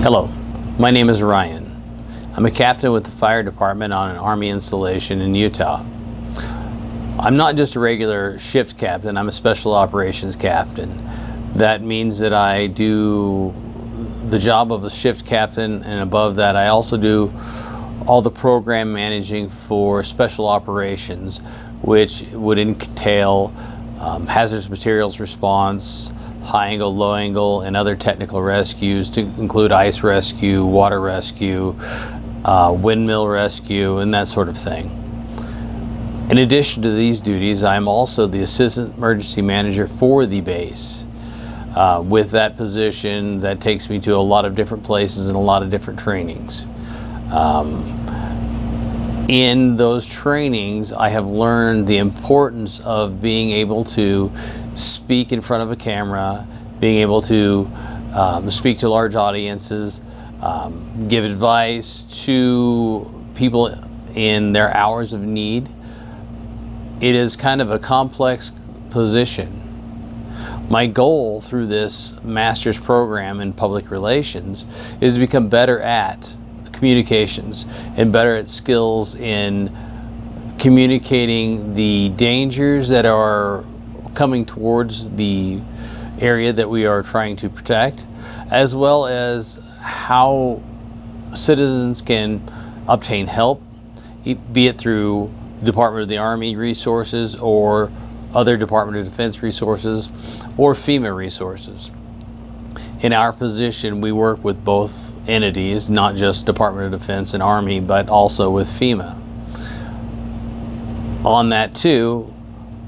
Hello, my name is Ryan. I'm a captain with the fire department on an Army installation in Utah. I'm not just a regular shift captain, I'm a special operations captain. That means that I do the job of a shift captain, and above that I also do all the program managing for special operations, which would entail hazardous materials response, high angle, low angle, and other technical rescues to include ice rescue, water rescue, windmill rescue, and that sort of thing. In addition to these duties, I'm also the assistant emergency manager for the base. With that position, that takes me to a lot of different places and a lot of different trainings. In those trainings, I have learned the importance of being able to speak in front of a camera, being able to speak to large audiences, give advice to people in their hours of need. It is kind of a complex position. My goal through this master's program in public relations is to become better at communications and better at skills in communicating the dangers that are coming towards the area that we are trying to protect, as well as how citizens can obtain help, be it through Department of the Army resources or other Department of Defense resources or FEMA resources. In our position, we work with both entities, not just Department of Defense and Army, but also with FEMA. On that too,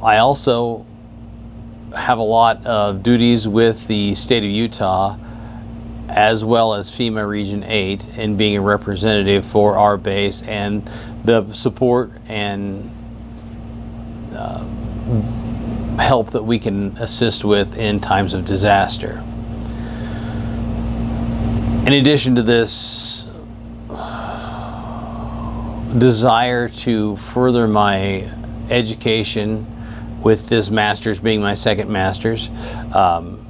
I also have a lot of duties with the state of Utah, as well as FEMA Region 8, and being a representative for our base and the support and help that we can assist with in times of disaster. In addition to this desire to further my education with this master's being my second master's,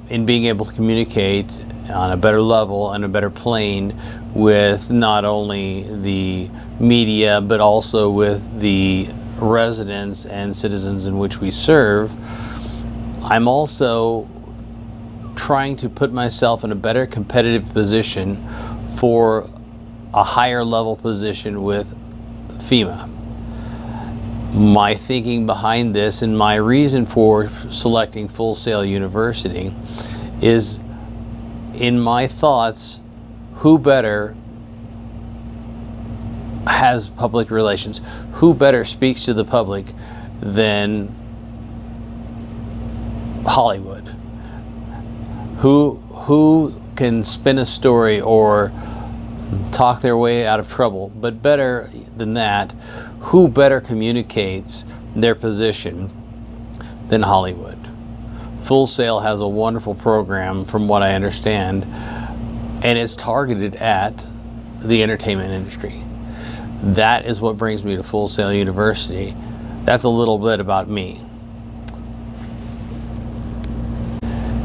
in being able to communicate on a better level and a better plane with not only the media but also with the residents and citizens in which we serve, I'm also trying to put myself in a better competitive position for a higher level position with FEMA. My thinking behind this and my reason for selecting Full Sail University is, in my thoughts, who better has public relations? Who better speaks to the public than Hollywood? Who can spin a story or talk their way out of trouble? But better than that, who better communicates their position than Hollywood? Full Sail has a wonderful program, from what I understand, and it's targeted at the entertainment industry. That is what brings me to Full Sail University. That's a little bit about me.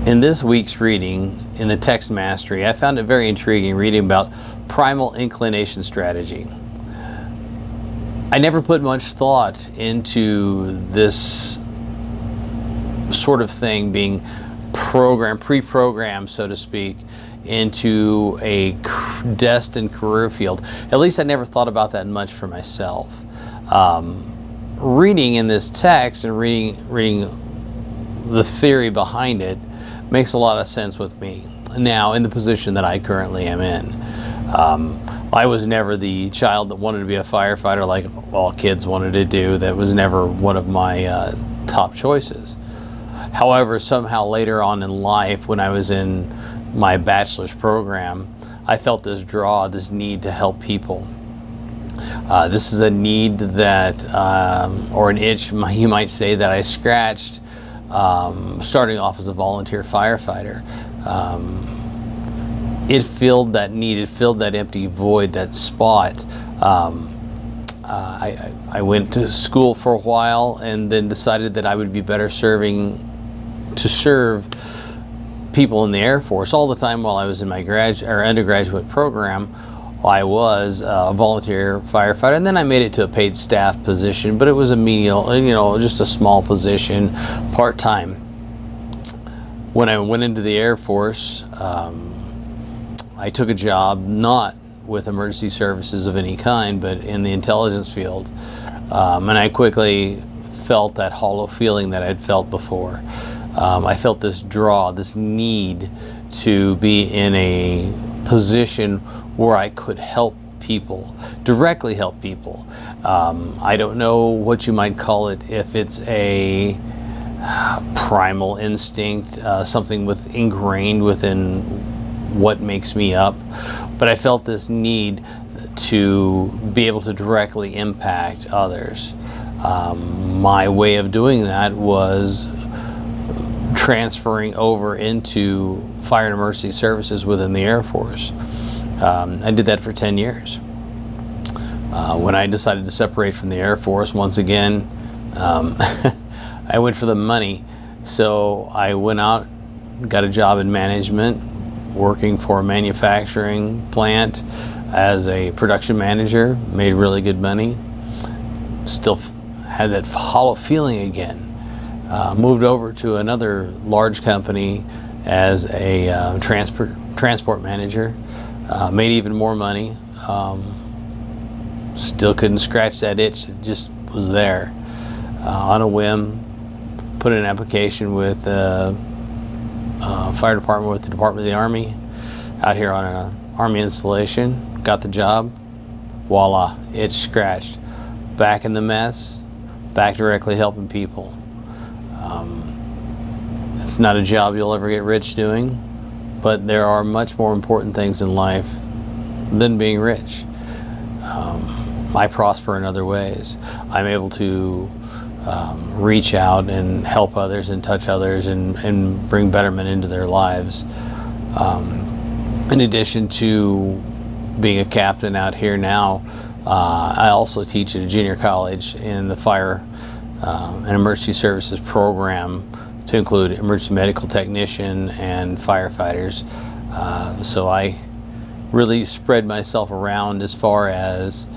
In this week's reading, in the text mastery, I found it very intriguing reading about primal inclination strategy. I never put much thought into this sort of thing being pre-programmed, so to speak, into a destined career field. At least I never thought about that much for myself. Reading in this text and reading the theory behind it makes a lot of sense with me now in the position that I currently am in. I was never the child that wanted to be a firefighter like all kids wanted to do. That was never one of my top choices. However, somehow later on in life, when I was in my bachelor's program, I felt this draw, this need to help people. This is a need that, or an itch, you might say, that I scratched starting off as a volunteer firefighter. It filled that need, it filled that empty void, that spot. I went to school for a while and then decided that I would be better to serve people in the Air Force. All the time while I was in my undergraduate program, I was a volunteer firefighter, and then I made it to a paid staff position, but it was a menial, just a small position, part-time. When I went into the Air Force, I took a job not with emergency services of any kind, but in the intelligence field, and I quickly felt that hollow feeling that I'd felt before. I felt this draw, this need to be in a position where I could help people, directly help people. I don't know what you might call it, if it's a primal instinct, something ingrained within what makes me up, but I felt this need to be able to directly impact others. My way of doing that was transferring over into fire and emergency services within the Air Force. I did that for 10 years. When I decided to separate from the Air Force, once again, I went for the money. So I went out, got a job in management, working for a manufacturing plant as a production manager, made really good money. Still had that hollow feeling again. Moved over to another large company as a transport manager. Made even more money. Still couldn't scratch that itch that just was there. On a whim, put in an application with the fire department with the Department of the Army out here on an Army installation. Got the job. Voila, itch scratched. Back in the mess, back directly helping people. It's not a job you'll ever get rich doing, but there are much more important things in life than being rich. I prosper in other ways. I'm able to reach out and help others and touch others and bring betterment into their lives. In addition to being a captain out here now, I also teach at a junior college in the fire and emergency services program to include emergency medical technician and firefighters. So I really spread myself around as far as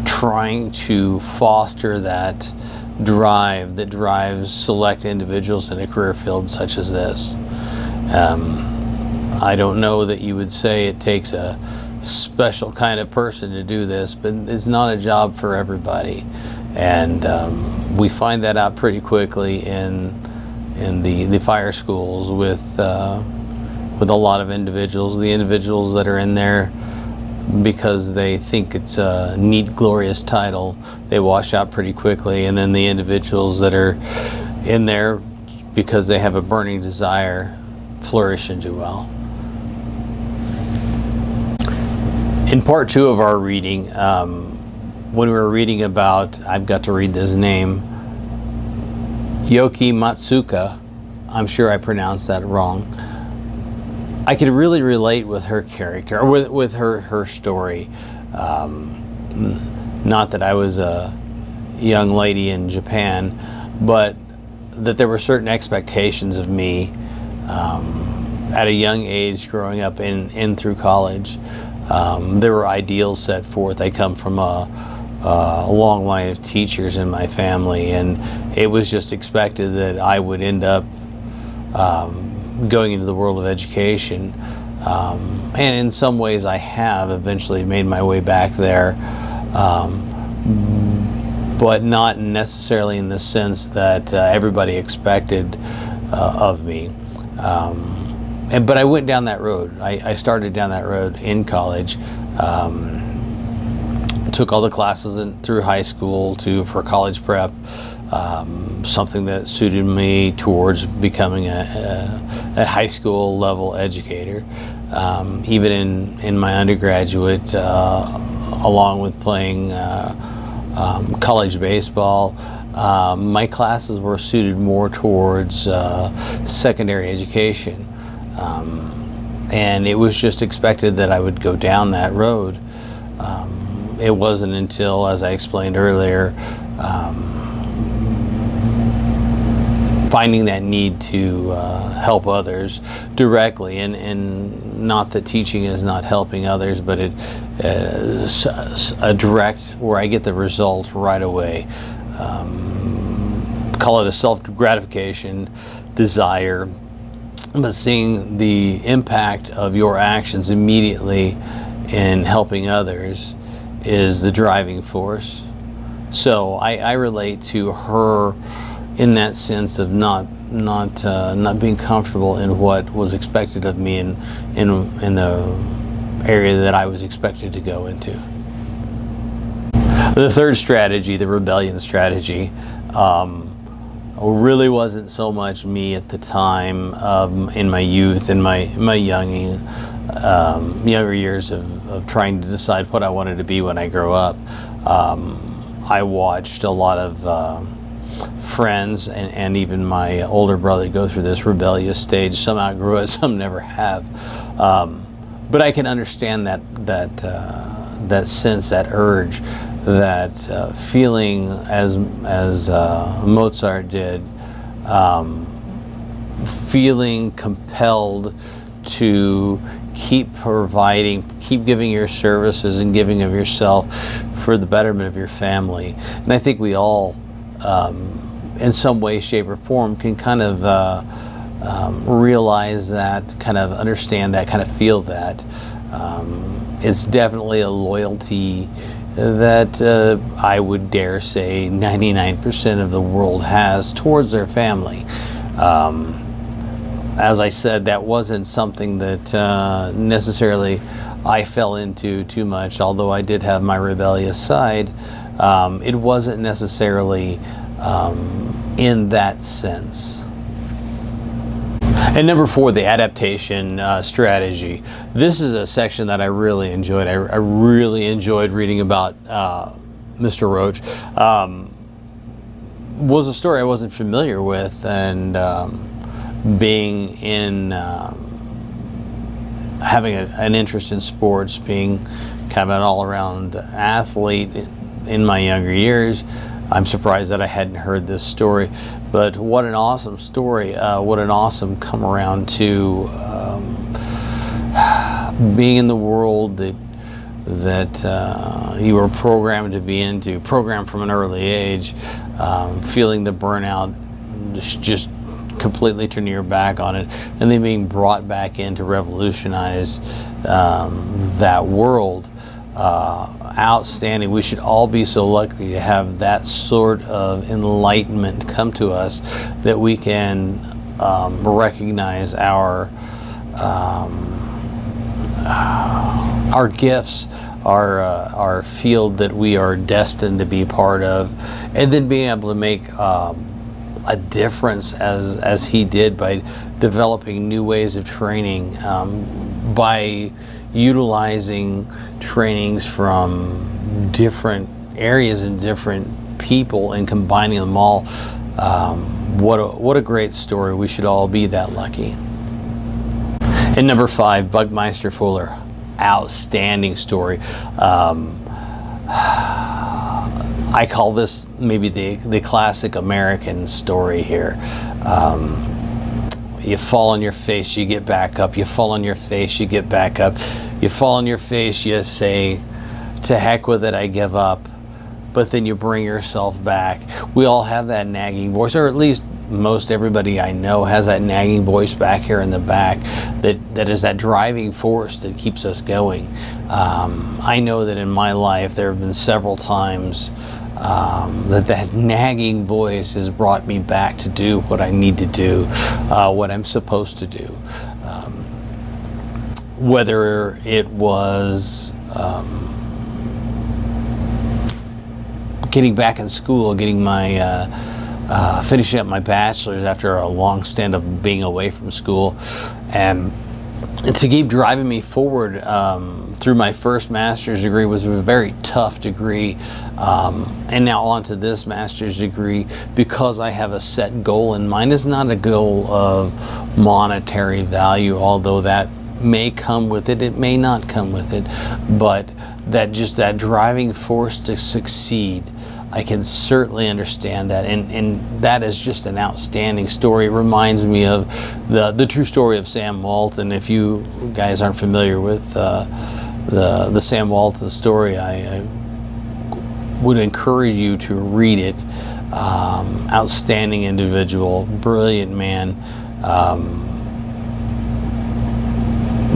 trying to foster that drive that drives select individuals in a career field such as this. I don't know that you would say it takes a special kind of person to do this, but it's not a job for everybody. And we find that out pretty quickly in the fire schools with a lot of individuals. The individuals that are in there because they think it's a neat, glorious title, they wash out pretty quickly. And then the individuals that are in there because they have a burning desire flourish and do well. In part 2 of our reading, when we were reading about, I've got to read this name, Yoki Matsuka, I'm sure I pronounced that wrong. I could really relate with her character, or with her story. Not that I was a young lady in Japan, but that there were certain expectations of me at a young age growing up in through college. There were ideals set forth. I come from a long line of teachers in my family, and it was just expected that I would end up going into the world of education. And in some ways I have eventually made my way back there, but not necessarily in the sense that everybody expected of me. But I went down that road. I started down that road in college. Took all the classes through high school for college prep, something that suited me towards becoming a high school level educator. Even in my undergraduate, along with playing college baseball, my classes were suited more towards secondary education. And it was just expected that I would go down that road. It wasn't until, as I explained earlier, finding that need to help others directly, and not that teaching is not helping others, but it is a direct where I get the results right away. Call it a self-gratification desire, but seeing the impact of your actions immediately in helping others is the driving force. So I relate to her in that sense of not being comfortable in what was expected of me in the area that I was expected to go into. The third strategy, the rebellion strategy, really wasn't so much me at the time in my youth, in my younger years of trying to decide what I wanted to be when I grow up. I watched a lot of friends and even my older brother go through this rebellious stage. Some outgrew it, some never have. But I can understand that sense, that urge, that feeling as Mozart did, feeling compelled to keep providing, keep giving your services and giving of yourself for the betterment of your family. And I think we all, in some way, shape, or form, can kind of realize that, kind of understand that, kind of feel that. It's definitely a loyalty that I would dare say 99% of the world has towards their family. As I said, that wasn't something that necessarily I fell into too much, although I did have my rebellious side. It wasn't necessarily in that sense. And number 4, the adaptation strategy. This is a section that I really enjoyed. I really enjoyed reading about Mr. Roach. Was a story I wasn't familiar with, and being in having an interest in sports, being kind of an all-around athlete in my younger years, I'm surprised that I hadn't heard this story. But what an awesome story, what an awesome come around to being in the world that you were programmed to be into, programmed from an early age, feeling the burnout, just completely turning your back on it, and then being brought back in to revolutionize that world. Outstanding. We should all be so lucky to have that sort of enlightenment come to us, that we can recognize our gifts, our field that we are destined to be part of, and then being able to make a difference as he did by developing new ways of training, by utilizing trainings from different areas and different people and combining them all. What a great story. We should all be that lucky. And number 5, Buckminster Fuller. Outstanding story. I call this maybe the classic American story here. You fall on your face, you get back up. You fall on your face, you get back up. You fall on your face, you say, to heck with it, I give up. But then you bring yourself back. We all have that nagging voice, or at least most everybody I know has that nagging voice back here in the back that is that driving force that keeps us going. I know that in my life there have been several times that nagging voice has brought me back to do what I need to do, what I'm supposed to do. Whether it was getting back in school, getting my finishing up my bachelor's after a long stint of being away from school, and to keep driving me forward through my first master's degree was a very tough degree, and now on to this master's degree, because I have a set goal in mind. It's not a goal of monetary value, although that may come with it, it may not come with it, but that just that driving force to succeed. I can certainly understand that, and that is just an outstanding story. It reminds me of the true story of Sam Walton. If you guys aren't familiar with the Sam Walton story, I would encourage you to read it. Outstanding individual, brilliant man,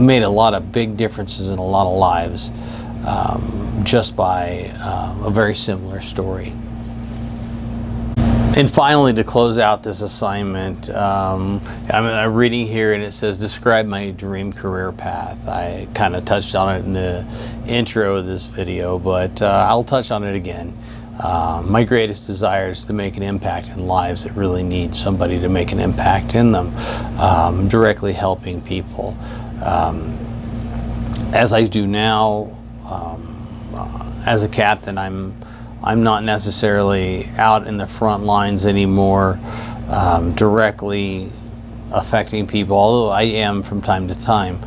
made a lot of big differences in a lot of lives just by a very similar story. And finally, to close out this assignment, I'm reading here and it says, describe my dream career path. I kind of touched on it in the intro of this video, but I'll touch on it again. My greatest desire is to make an impact in lives that really need somebody to make an impact in them, directly helping people. As I do now, as a captain, I'm not necessarily out in the front lines anymore, directly affecting people, although I am from time to time.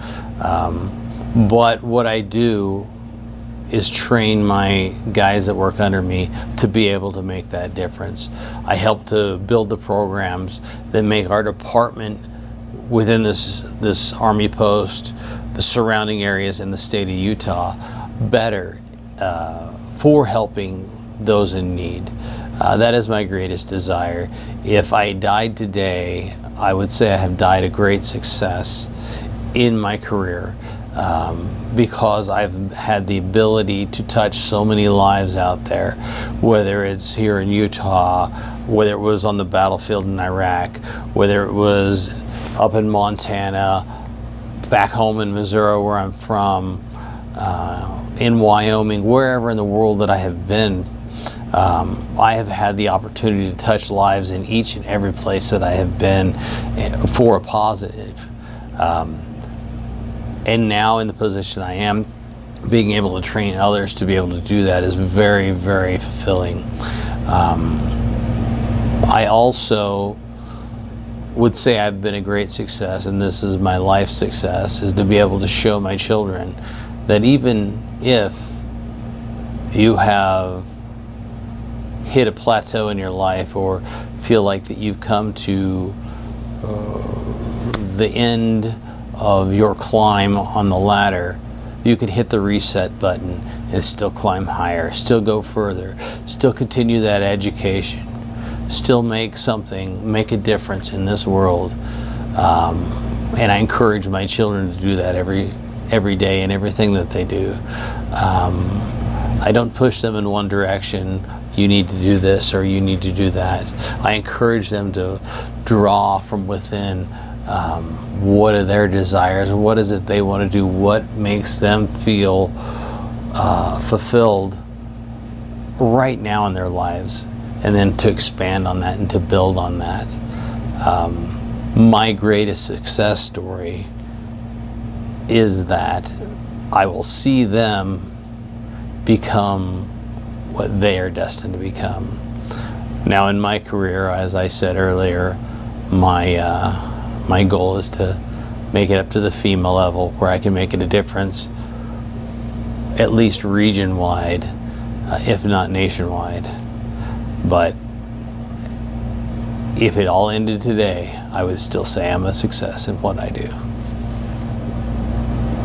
But what I do is train my guys that work under me to be able to make that difference. I help to build the programs that make our department within this Army post, the surrounding areas in the state of Utah, better for helping those in need. That is my greatest desire. If I died today, I would say I have died a great success in my career, because I've had the ability to touch so many lives out there, whether it's here in Utah, whether it was on the battlefield in Iraq, whether it was up in Montana, back home in Missouri where I'm from, in Wyoming, wherever in the world that I have been. I have had the opportunity to touch lives in each and every place that I have been for a positive. And now in the position I am, being able to train others to be able to do that is very, very fulfilling. I also would say I've been a great success, and this is my life success, is to be able to show my children that even if you have hit a plateau in your life or feel like that you've come to the end of your climb on the ladder, you can hit the reset button and still climb higher, still go further, still continue that education, still make a difference in this world. And I encourage my children to do that every day in everything that they do. I don't push them in one direction, you need to do this or you need to do that. I encourage them to draw from within. What are their desires? What is it they want to do? What makes them feel fulfilled right now in their lives? And then to expand on that and to build on that. My greatest success story is that I will see them become what they are destined to become. Now in my career, as I said earlier, my goal is to make it up to the FEMA level where I can make it a difference, at least region-wide, if not nationwide. But if it all ended today, I would still say I'm a success in what I do.